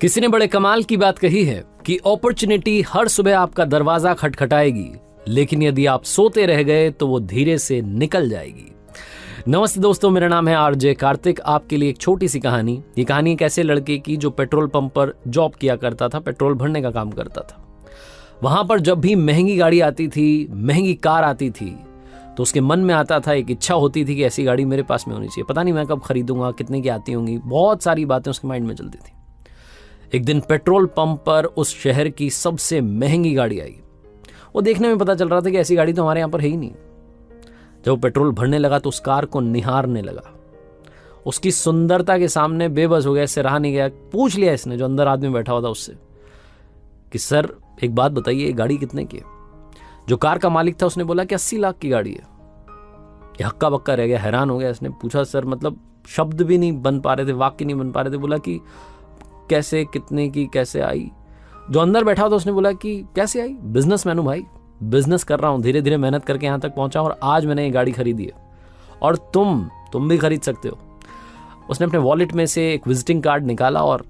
किसी ने बड़े कमाल की बात कही है कि अपॉर्चुनिटी हर सुबह आपका दरवाजा खटखटाएगी, लेकिन यदि आप सोते रह गए तो वो धीरे से निकल जाएगी। नमस्ते दोस्तों, मेरा नाम है आरजे कार्तिक। आपके लिए एक छोटी सी कहानी। ये कहानी एक ऐसे लड़के की जो पेट्रोल पंप पर जॉब किया करता था, पेट्रोल भरने का काम करता था। वहां पर जब भी महंगी गाड़ी आती थी, महंगी कार आती थी, तो उसके मन में आता था, एक इच्छा होती थी कि ऐसी गाड़ी मेरे पास में होनी चाहिए। पता नहीं मैं कब खरीदूंगा, कितने की आती होंगी, बहुत सारी बातें उसके माइंड में चलती थी। एक दिन पेट्रोल पंप पर उस शहर की सबसे महंगी गाड़ी आई। वो देखने में पता चल रहा था कि ऐसी गाड़ी तो हमारे यहाँ पर है ही नहीं। जब वो पेट्रोल भरने लगा तो उस कार को निहारने लगा। उसकी सुंदरता के सामने बेबस हो गया, इससे रहा नहीं गया। पूछ लिया इसने, जो अंदर आदमी बैठा हुआ था उससे, कि सर एक बात बताइए, ये गाड़ी कितने की है? जो कार का मालिक था उसने बोला कि 80 लाख की गाड़ी है। ये हक्का बक्का रह गया, हैरान हो गया। इसने पूछा, सर मतलब शब्द भी नहीं बन पा रहे थे, वाक्य नहीं बन पा रहे थे। बोला कि कैसे, कितने की, कैसे आई? जो अंदर बैठा हुआ था उसने बोला कि कैसे आई? बिजनेसमैन हूं भाई, बिजनेस कर रहा हूं, धीरे धीरे मेहनत करके यहां तक पहुंचा और आज मैंने ये गाड़ी खरीदी है और तुम भी खरीद सकते हो। उसने अपने वॉलेट में से एक विजिटिंग कार्ड निकाला और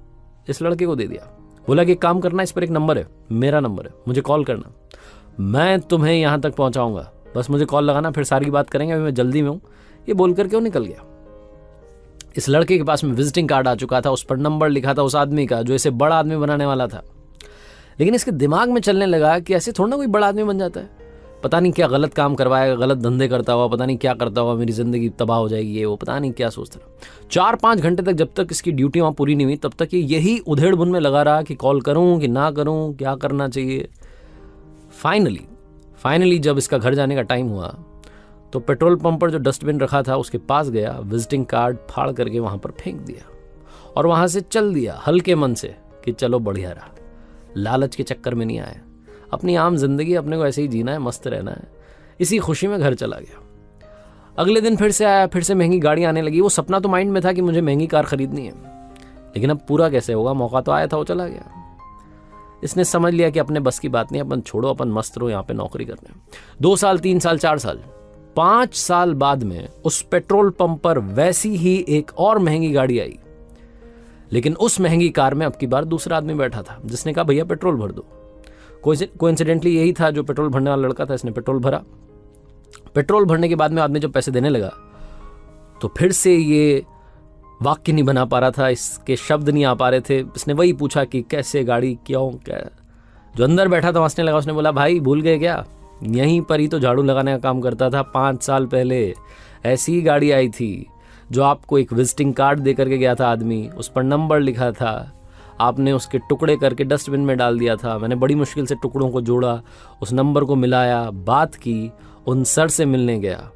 इस लड़के को दे दिया। बोला कि काम करना, इस पर एक नंबर है, मेरा नंबर है, मुझे कॉल करना, मैं तुम्हें यहां तक पहुंचाऊंगा, बस मुझे कॉल लगाना, फिर सारी बात करेंगे, अभी मैं जल्दी में हूं। ये बोल करके वो निकल गया। इस लड़के के पास में विजिटिंग कार्ड आ चुका था, उस पर नंबर लिखा था उस आदमी का जो इसे बड़ा आदमी बनाने वाला था। लेकिन इसके दिमाग में चलने लगा कि ऐसे थोड़ा ना कोई बड़ा आदमी बन जाता है। पता नहीं क्या गलत काम करवाएगा, गलत धंधे करता हुआ, पता नहीं क्या करता हुआ, मेरी जिंदगी तबाह हो जाएगी, ये वो पता नहीं क्या सोचता रहा। 4-5 घंटे तक, जब तक इसकी ड्यूटी वहां पूरी नहीं हुई, तब तक ये यही उधेड़-बुन में लगा रहा कि कॉल करूं कि ना करूं, क्या करना चाहिए। फाइनली जब इसका घर जाने का टाइम हुआ तो पेट्रोल पंप पर जो डस्टबिन रखा था उसके पास गया, विजिटिंग कार्ड फाड़ करके वहां पर फेंक दिया और वहां से चल दिया हल्के मन से कि चलो बढ़िया रहा, लालच के चक्कर में नहीं आया, अपनी आम जिंदगी अपने को ऐसे ही जीना है, मस्त रहना है। इसी खुशी में घर चला गया। अगले दिन फिर से आया, फिर से महंगी गाड़ी आने लगी। वो सपना तो माइंड में था कि मुझे महंगी कार खरीदनी है, लेकिन अब पूरा कैसे होगा? मौका तो आया था, वो चला गया। इसने समझ लिया कि अपने बस की बात नहीं, अपन छोड़ो, अपन मस्त रहो, यहाँ पे नौकरी करने। 2 साल, 3 साल, 4 साल, 5 साल बाद में उस पेट्रोल पंप पर वैसी ही एक और महंगी गाड़ी आई, लेकिन उस महंगी कार में अब की बार दूसरा आदमी बैठा था जिसने कहा भैया पेट्रोल भर दो। कोइंसिडेंटली यही था जो पेट्रोल भरने वाला लड़का था। इसने पेट्रोल भरा। पेट्रोल भरने के बाद में आदमी जब पैसे देने लगा तो फिर से ये वाक्य नहीं बना पा रहा था, इसके शब्द नहीं आ पा रहे थे। इसने वही पूछा कि कैसे, गाड़ी, क्यों, क्या? जो अंदर बैठा था हंसने लगा। उसने बोला, भाई भूल गए क्या? यहीं पर ही तो झाड़ू लगाने का काम करता था। 5 साल पहले ऐसी ही गाड़ी आई थी जो आपको एक विजिटिंग कार्ड दे करके गया था आदमी, उस पर नंबर लिखा था, आपने उसके टुकड़े करके डस्टबिन में डाल दिया था। मैंने बड़ी मुश्किल से टुकड़ों को जोड़ा, उस नंबर को मिलाया, बात की, उन सर से मिलने गया।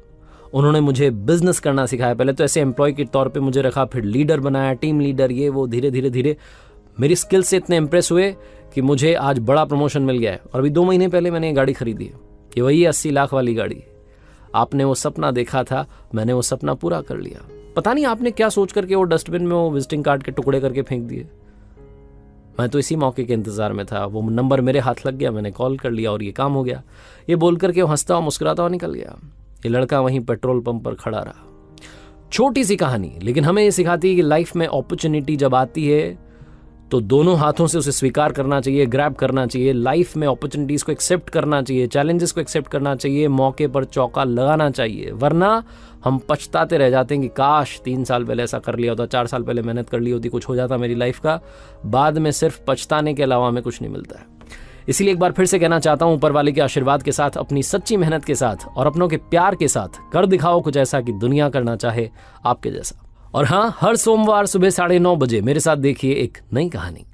उन्होंने मुझे बिजनेस करना सिखाया। पहले तो ऐसे एम्प्लॉय के तौर पे मुझे रखा, फिर लीडर बनाया, टीम लीडर, ये वो। धीरे धीरे मेरी स्किल से इतने इम्प्रेस हुए कि मुझे आज बड़ा प्रमोशन मिल गया है। और अभी 2 महीने पहले मैंने ये गाड़ी खरीदी है, कि वही 80 लाख वाली गाड़ी। आपने वो सपना देखा था, मैंने वो सपना पूरा कर लिया। पता नहीं आपने क्या सोच करके वो डस्टबिन में वो विजिटिंग कार्ड के टुकड़े करके फेंक दिए। मैं तो इसी मौके के इंतजार में था। वो नंबर मेरे हाथ लग गया, मैंने कॉल कर लिया और ये काम हो गया। ये बोल करके वो हंसता हुआ मुस्कुराता हुआ निकल गया। ये लड़का वहीं पेट्रोल पंप पर खड़ा रहा। छोटी सी कहानी, लेकिन हमें ये सिखाती है कि लाइफ में अपॉर्चुनिटी जब आती है तो दोनों हाथों से उसे स्वीकार करना चाहिए, ग्रैब करना चाहिए। लाइफ में अपॉर्चुनिटीज को एक्सेप्ट करना चाहिए, चैलेंजेस को एक्सेप्ट करना चाहिए, मौके पर चौका लगाना चाहिए। वरना हम पछताते रह जाते हैं कि काश 3 साल पहले ऐसा कर लिया होता, 4 साल पहले मेहनत कर ली होती, कुछ हो जाता मेरी लाइफ का। बाद में सिर्फ पछताने के अलावा हमें कुछ नहीं मिलता है। इसीलिए एक बार फिर से कहना चाहता हूं, ऊपर वाले के आशीर्वाद के साथ, अपनी सच्ची मेहनत के साथ और अपनों के प्यार के साथ कर दिखाओ कुछ ऐसा कि दुनिया करना चाहे आपके जैसा। और हाँ, हर सोमवार सुबह 9:30 बजे मेरे साथ देखिए एक नई कहानी।